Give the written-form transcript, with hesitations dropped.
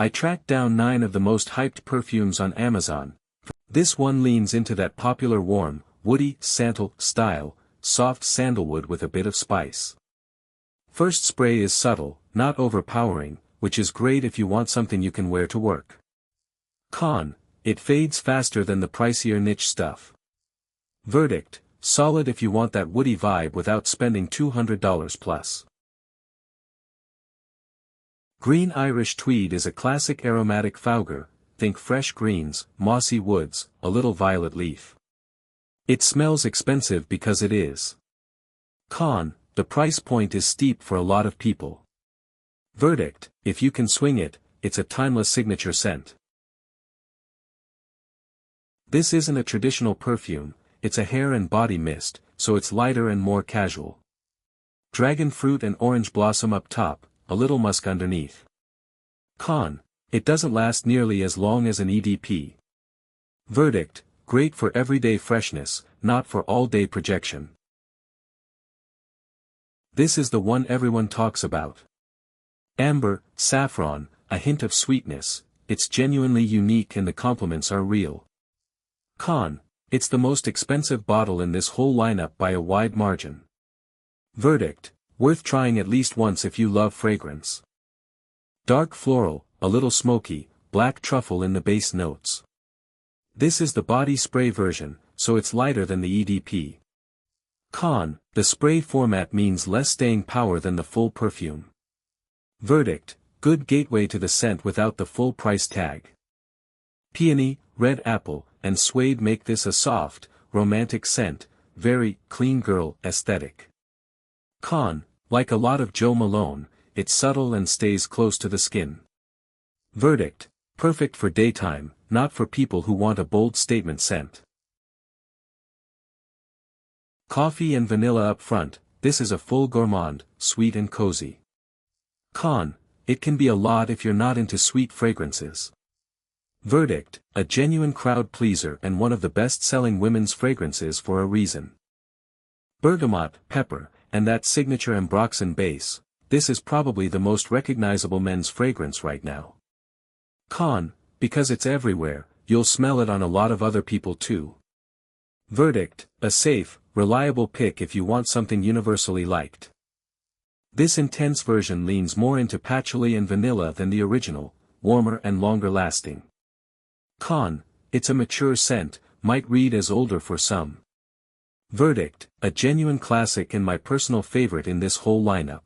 I tracked down 9 of the most hyped perfumes on Amazon. This one leans into that popular warm, woody, Santal style, soft sandalwood with a bit of spice. First spray is subtle, not overpowering, which is great if you want something you can wear to work. Con: it fades faster than the pricier niche stuff. Verdict: solid if you want that woody vibe without spending $200 plus. Green Irish Tweed is a classic aromatic fougar, think fresh greens, mossy woods, a little violet leaf. It smells expensive because it is. Con: the price point is steep for a lot of people. Verdict: if you can swing it, it's a timeless signature scent. This isn't a traditional perfume, it's a hair and body mist, so it's lighter and more casual. Dragon fruit and orange blossom up top, a little musk underneath. Con: it doesn't last nearly as long as an EDP. Verdict: great for everyday freshness, not for all-day projection. This is the one everyone talks about. Amber, saffron, a hint of sweetness, it's genuinely unique and the compliments are real. Con: it's the most expensive bottle in this whole lineup by a wide margin. Verdict: worth trying at least once if you love fragrance. Dark floral, a little smoky, black truffle in the base notes. This is the body spray version, so it's lighter than the EDP. Con: the spray format means less staying power than the full perfume. Verdict: good gateway to the scent without the full price tag. Peony, red apple, and Suede make this a soft, romantic scent, very clean girl aesthetic. Con: like a lot of Joe Malone, it's subtle and stays close to the skin. Verdict: perfect for daytime, not for people who want a bold statement scent. Coffee and vanilla up front, this is a full gourmand, sweet and cozy. Con: it can be a lot if you're not into sweet fragrances. Verdict: a genuine crowd pleaser and one of the best-selling women's fragrances for a reason. Bergamot, pepper, and that signature Ambroxan base, this is probably the most recognizable men's fragrance right now. Con: because it's everywhere, you'll smell it on a lot of other people too. Verdict: a safe, reliable pick if you want something universally liked. This intense version leans more into patchouli and vanilla than the original, warmer and longer lasting. Con: it's a mature scent, might read as older for some. Verdict: a genuine classic and my personal favorite in this whole lineup.